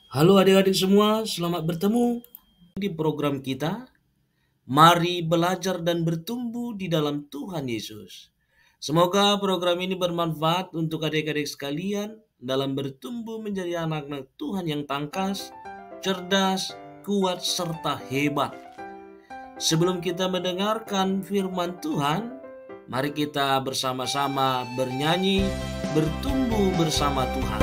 Halo adik-adik semua, selamat bertemu di program kita. Mari belajar dan bertumbuh di dalam Tuhan Yesus. Semoga program ini bermanfaat untuk adik-adik sekalian dalam bertumbuh menjadi anak-anak Tuhan yang tangkas, cerdas, kuat, serta hebat. Sebelum kita mendengarkan firman Tuhan, mari kita bersama-sama bernyanyi, bertumbuh bersama Tuhan.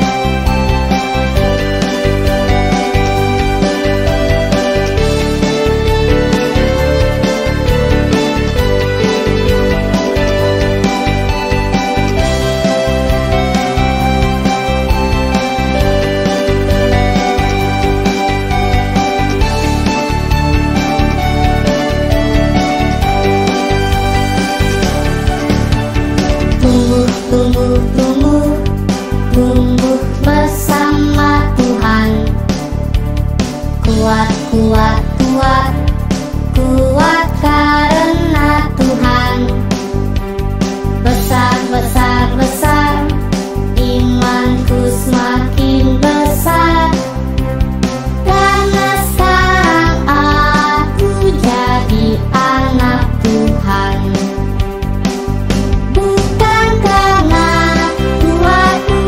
Tumbuh bersama Tuhan. Kuat karena Tuhan. Besar, imanku semakin besar. Karena sekarang aku jadi anak Tuhan. Bukan karena kuatku,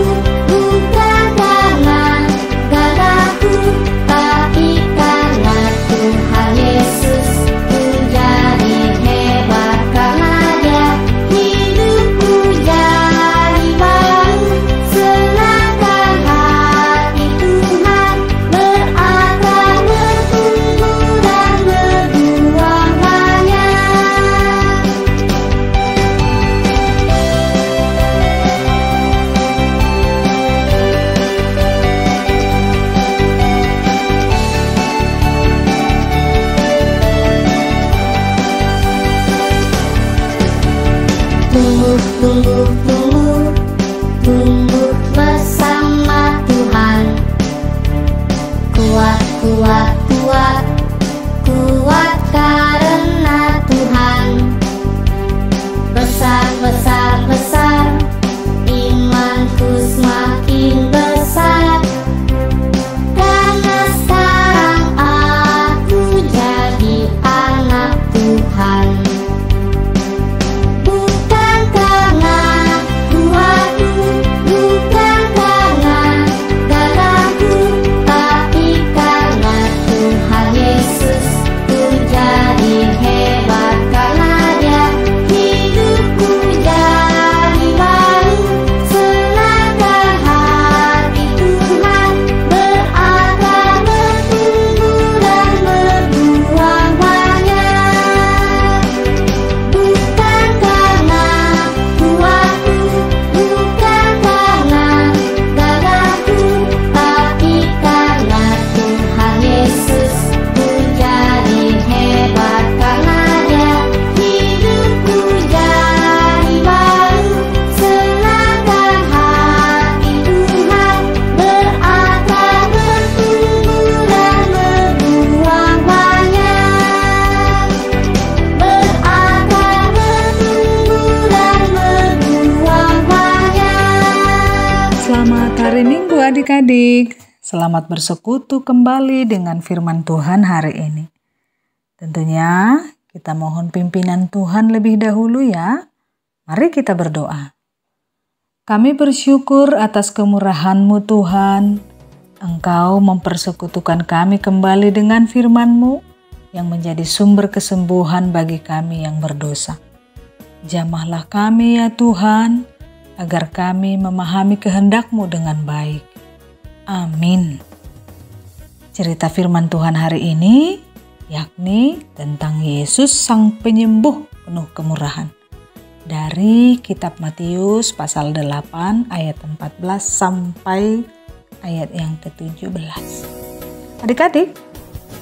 bukan karena gagahku, tapi karena Tuhan Yesus. Ku jadi hebat karena Dia. Hidupku jadi baru, senangkan hati Tuhan. Berakar, bertumbuh dan berbuah banyak. Tumbuh bersama Tuhan. Kuat karena Tuhan. Besar, imanku semakin besar. Karena sekarang aku jadi anak Tuhan. Bukan karena kuatku, bukan karena gagahku, tapi karena Tuhan Yesus. Ku jadi hebat karena Dia. Hidupku jadi baru, senangkan hati Tuhan. Berakar, bertumbuh dan berbuah banyak. Bukan karena kuatku, bukan karena gagahku, tapi karena Tuhan Yesus. Ku jadi hebat karena Dia. Hidupku jadi baru, senangkan hati Tuhan. Berakar, bertumbuh dan berbuah banyak. Berakar, bertumbuh dan berbuah banyak. Selamat hari Minggu adik-adik. Selamat bersekutu kembali dengan firman Tuhan hari ini. Tentunya kita mohon pimpinan Tuhan lebih dahulu ya. Mari kita berdoa. Kami bersyukur atas kemurahan-Mu Tuhan. Engkau mempersekutukan kami kembali dengan firman-Mu yang menjadi sumber kesembuhan bagi kami yang berdosa. Jamahlah kami ya Tuhan, agar kami memahami kehendak-Mu dengan baik. Amin. Cerita firman Tuhan hari ini yakni tentang Yesus Sang Penyembuh penuh kemurahan. Dari kitab Matius pasal 8 ayat 14 sampai ayat yang ke-17. Adik-adik,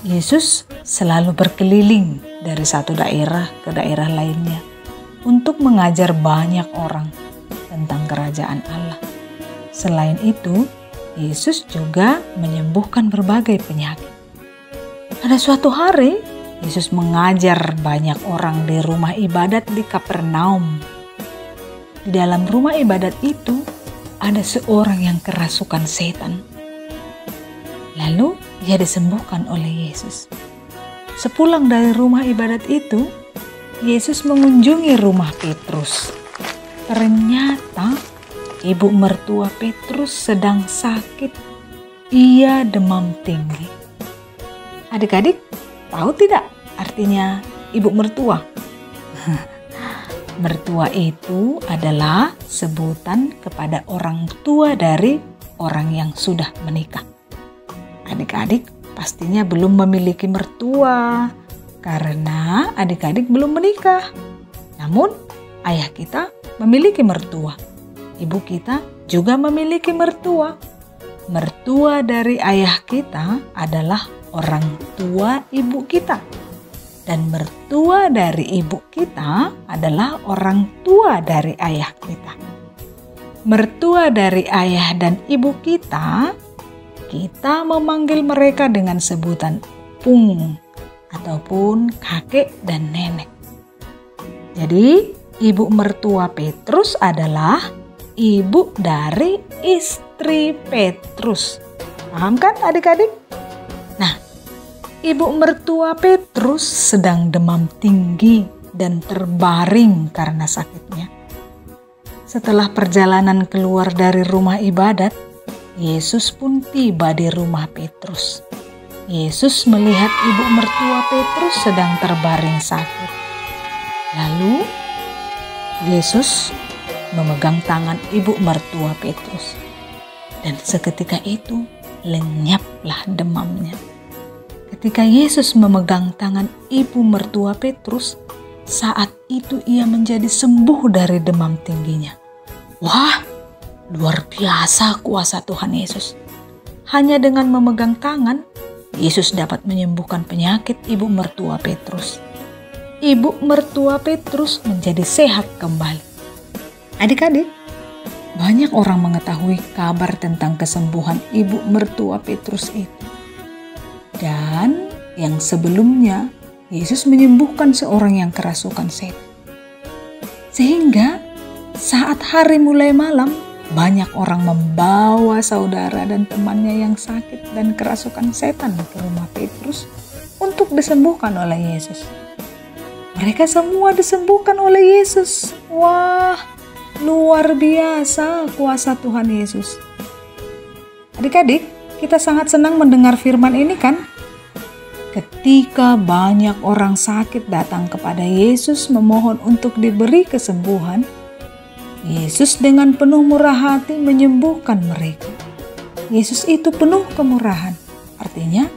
Yesus selalu berkeliling dari satu daerah ke daerah lainnya untuk mengajar banyak orang tentang kerajaan Allah. Selain itu, Yesus juga menyembuhkan berbagai penyakit. Pada suatu hari, Yesus mengajar banyak orang di rumah ibadat di Kapernaum. Di dalam rumah ibadat itu ada seorang yang kerasukan setan. Lalu ia disembuhkan oleh Yesus. Sepulang dari rumah ibadat itu, Yesus mengunjungi rumah Petrus. Ternyata ibu mertua Petrus sedang sakit. Ia demam tinggi. Adik-adik, tahu tidak artinya ibu mertua? Mertua itu adalah sebutan kepada orang tua dari orang yang sudah menikah. Adik-adik pastinya belum memiliki mertua karena adik-adik belum menikah. Namun ayah kita memiliki mertua. Ibu kita juga memiliki mertua. Mertua dari ayah kita adalah orang tua ibu kita. Dan mertua dari ibu kita adalah orang tua dari ayah kita. Mertua dari ayah dan ibu kita memanggil mereka dengan sebutan pung ataupun kakek dan nenek. Jadi, ibu mertua Petrus adalah ibu dari istri Petrus. Paham kan adik-adik? Nah, ibu mertua Petrus sedang demam tinggi dan terbaring karena sakitnya. Setelah perjalanan keluar dari rumah ibadat, Yesus pun tiba di rumah Petrus. Yesus melihat ibu mertua Petrus sedang terbaring sakit. Lalu, Yesus memegang tangan ibu mertua Petrus. Dan seketika itu, lenyaplah demamnya. Ketika Yesus memegang tangan ibu mertua Petrus, saat itu ia menjadi sembuh dari demam tingginya. Wah, luar biasa kuasa Tuhan Yesus. Hanya dengan memegang tangan, Yesus dapat menyembuhkan penyakit ibu mertua Petrus. Ibu mertua Petrus menjadi sehat kembali. Adik-adik, banyak orang mengetahui kabar tentang kesembuhan ibu mertua Petrus itu. Dan yang sebelumnya, Yesus menyembuhkan seorang yang kerasukan setan. Sehingga saat hari mulai malam, banyak orang membawa saudara dan temannya yang sakit dan kerasukan setan ke rumah Petrus untuk disembuhkan oleh Yesus. Mereka semua disembuhkan oleh Yesus. Wah, luar biasa kuasa Tuhan Yesus. Adik-adik, kita sangat senang mendengar firman ini kan? Ketika banyak orang sakit datang kepada Yesus memohon untuk diberi kesembuhan, Yesus dengan penuh murah hati menyembuhkan mereka. Yesus itu penuh kemurahan. Artinya,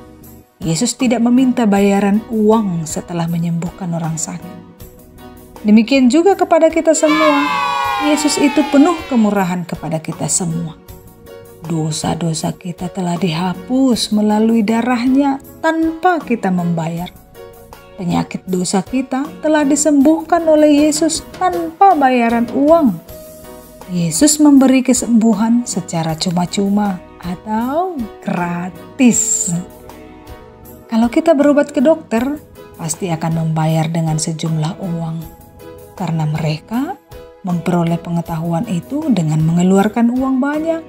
Yesus tidak meminta bayaran uang setelah menyembuhkan orang sakit. Demikian juga kepada kita semua. Yesus itu penuh kemurahan kepada kita semua. Dosa-dosa kita telah dihapus melalui darahnya tanpa kita membayar. Penyakit dosa kita telah disembuhkan oleh Yesus tanpa bayaran uang. Yesus memberi kesembuhan secara cuma-cuma atau gratis. Kalau kita berobat ke dokter, pasti akan membayar dengan sejumlah uang. Karena mereka memperoleh pengetahuan itu dengan mengeluarkan uang banyak.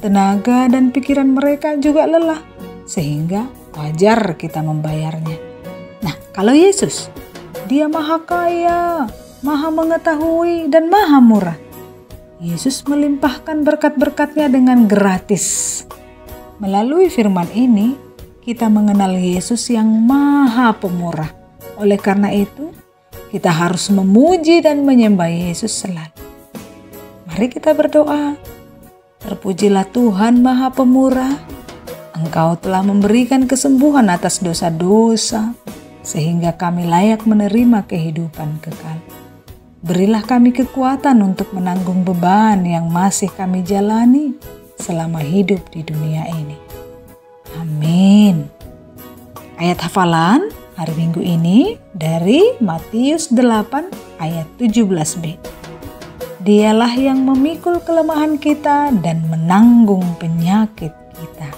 Tenaga dan pikiran mereka juga lelah, sehingga wajar kita membayarnya. Nah, kalau Yesus, Dia maha kaya, maha mengetahui, dan maha murah. Yesus melimpahkan berkat-berkat-Nya dengan gratis. Melalui firman ini, kita mengenal Yesus yang maha pemurah. Oleh karena itu, kita harus memuji dan menyembah Yesus selalu. Mari kita berdoa. Terpujilah Tuhan Maha Pemurah. Engkau telah memberikan kesembuhan atas dosa-dosa, sehingga kami layak menerima kehidupan kekal. Berilah kami kekuatan untuk menanggung beban yang masih kami jalani selama hidup di dunia ini. Amin. Ayat hafalan hari Minggu ini dari Matius 8 ayat 17b. Dialah yang memikul kelemahan kita dan menanggung penyakit kita.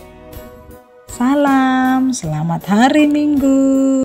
Salam, selamat hari Minggu.